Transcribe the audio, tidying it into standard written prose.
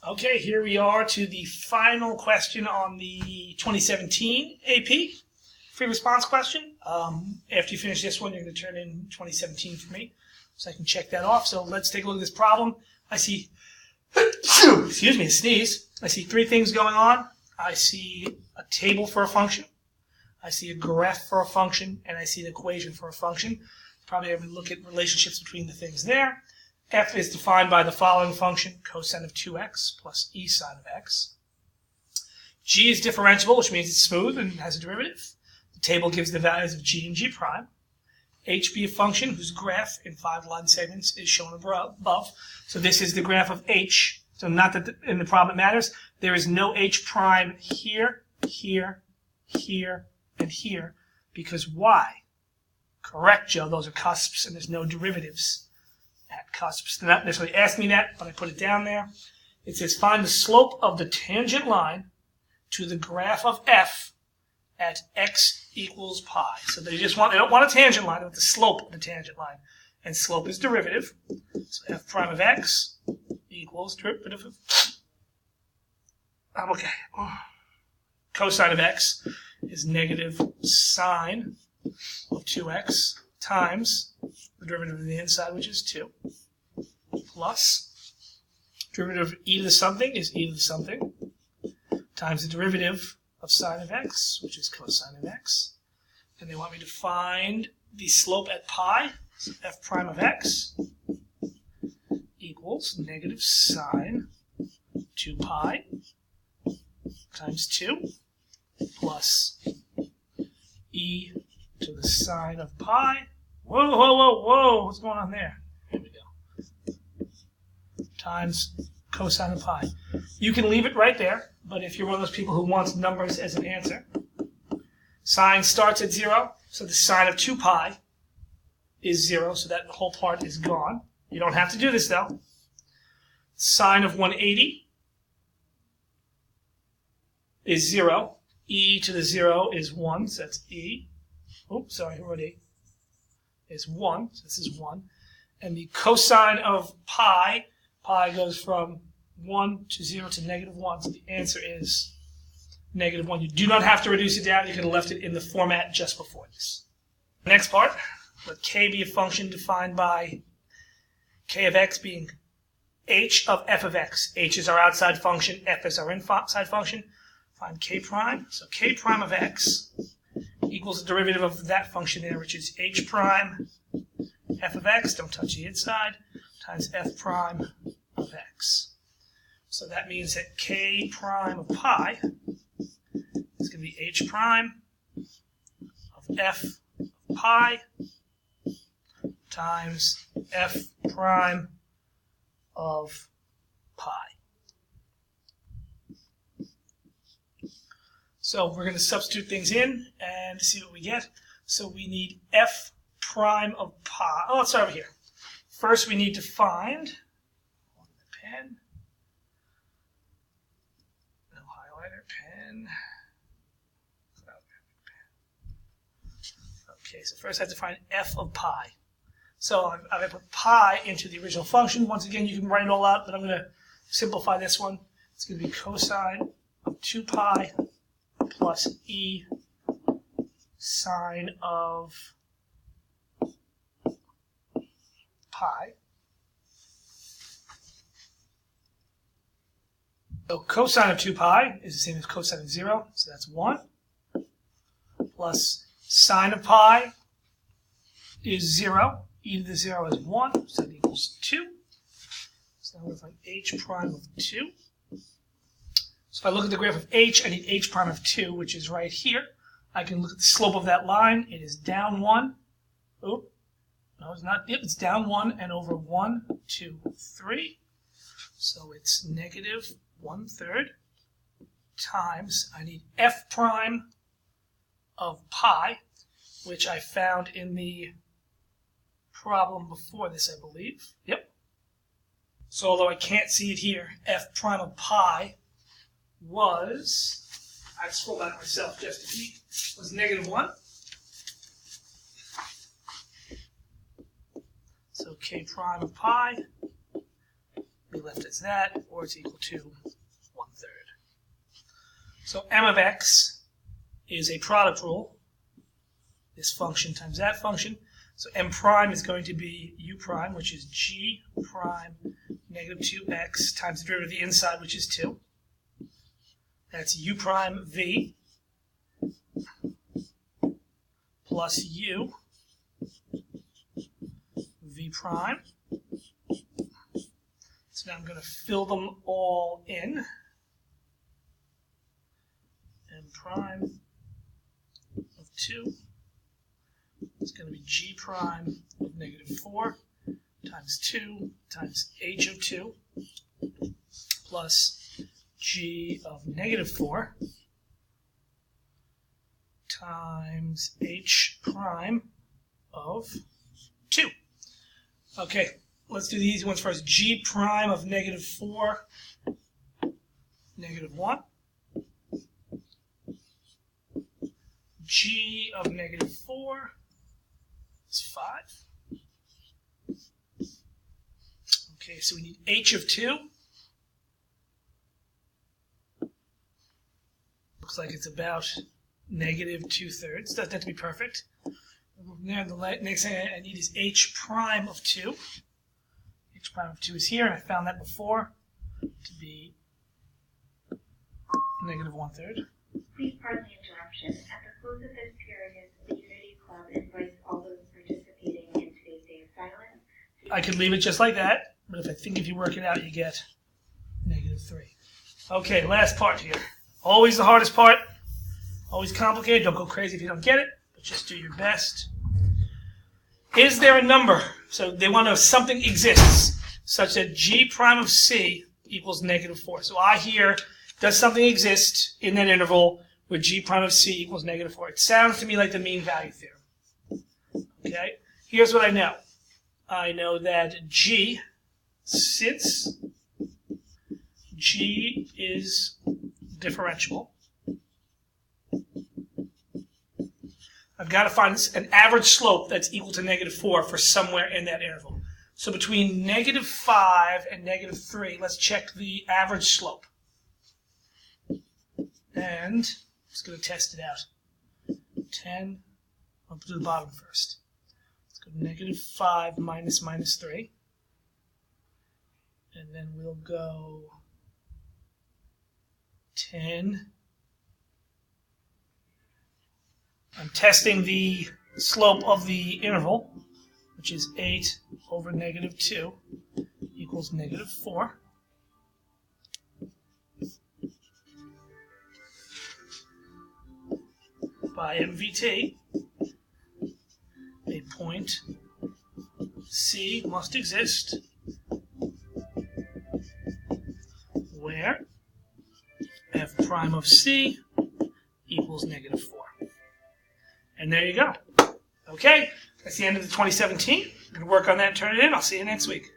Okay, here we are to the final question on the 2017 AP free response question. After you finish this one, you're going to turn in 2017 for me, so I can check that off. So let's take a look at this problem. I see, excuse me, a sneeze. I see three things going on. I see a table for a function. I see a graph for a function, and I see an equation for a function. Probably going to look at relationships between the things there. F is defined by the following function, cosine of 2x plus e sine of x. G is differentiable, which means it's smooth and has a derivative. The table gives the values of g and g prime. H be a function whose graph in 5 line segments is shown above. So this is the graph of h. So not that in the problem it matters. There is no h prime here, here, here, and here, because why? Correct, Joe. Those are cusps, and there's no derivatives at cusps. They're not necessarily asking me that, but I put it down there. It says find the slope of the tangent line to the graph of f at x equals pi. So they don't want a tangent line, they want the slope of the tangent line. And slope is derivative. So f prime of x equals derivative of, cosine of x is negative sine of 2x times the derivative of the inside, which is 2, plus derivative of e to the something is e to the something, times the derivative of sine of x, which is cosine of x. And they want me to find the slope at pi, so f prime of x equals negative sine 2 pi times 2 plus e to the sine of pi. Whoa, whoa, whoa, whoa, what's going on there? Here we go. Times cosine of pi. You can leave it right there, but if you're one of those people who wants numbers as an answer, sine starts at 0, so the sine of 2 pi is 0, so that whole part is gone. You don't have to do this, though. Sine of 180 is 0. E to the 0 is 1, so that's e. Oops, sorry, already is 1, so this is 1. And the cosine of pi goes from 1 to 0 to negative 1, so the answer is negative 1. You do not have to reduce it down. You could have left it in the format just before this. Next part, let k be a function defined by k of x being h of f of x. H is our outside function, f is our inside function. Find k prime. So k prime of x equals the derivative of that function there, which is h prime f of x, don't touch the inside, times f prime of x. So that means that k prime of pi is going to be h prime of f of pi times f prime of pi. So we're going to substitute things in and see what we get. So we need f prime of pi. Oh, let's start over here. First, we need to find pen. No highlighter, pen. Okay, so first I have to find f of pi. So I'm going to put pi into the original function. Once again, you can write it all out, but I'm going to simplify this one. It's going to be cosine of 2 pi plus e sine of pi. So cosine of 2 pi is the same as cosine of 0, so that's 1, plus sine of pi is 0, e to the 0 is 1, so that equals 2. So now we're going to find h prime of 2. So if I look at the graph of h, I need h prime of 2, which is right here. I can look at the slope of that line. It is down 1. Oop. No, it's not. Yep, it's down 1 and over 1, 2, 3. So it's negative 1/3 times, I need f prime of pi, which I found in the problem before this, I believe. Yep. So although I can't see it here, f prime of pi was, I scroll back myself just a peek, was negative 1. So k prime of pi be left as that, or it's equal to 1/3. So m of x is a product rule. This function times that function. So m prime is going to be u prime, which is g prime negative 2x times the derivative of the inside, which is 2. That's u prime v plus u v prime. So now I'm going to fill them all in. M prime of 2 is going to be g prime of negative 4 times 2 times h of 2 plus g of negative 4 times h prime of 2. Okay, let's do the easy ones first. G prime of negative 4, negative 1. G of negative 4 is 5. Okay, so we need h of 2. Looks like it's about negative 2/3. Doesn't have to be perfect. There, the next thing I need is h prime of 2. H prime of 2 is here, and I found that before to be negative 1/3. Please pardon the interruption. At the close of this period, the Unity Club invites all those participating in today's day of silence. I could leave it just like that, but if you work it out, you get negative 3. Okay, last part here. Always the hardest part. Always complicated. Don't go crazy if you don't get it, but just do your best. Is there a number? So they want to know if something exists such that g prime of c equals negative 4. So I hear, does something exist in that interval where g prime of c equals negative 4? It sounds to me like the mean value theorem. Okay? Here's what I know. I know that g, since g is differentiable, I've got to find an average slope that's equal to negative 4 for somewhere in that interval. So between negative 5 and negative 3, let's check the average slope. And I'm just going to test it out. 10, up to the bottom first. Let's go negative 5 minus 3. And then we'll go 10. I'm testing the slope of the interval, which is 8 over negative 2 equals negative 4. By MVT, a point C must exist where f prime of C equals negative 4. And there you go. Okay, that's the end of the 2017. I'm going to work on that and turn it in. I'll see you next week.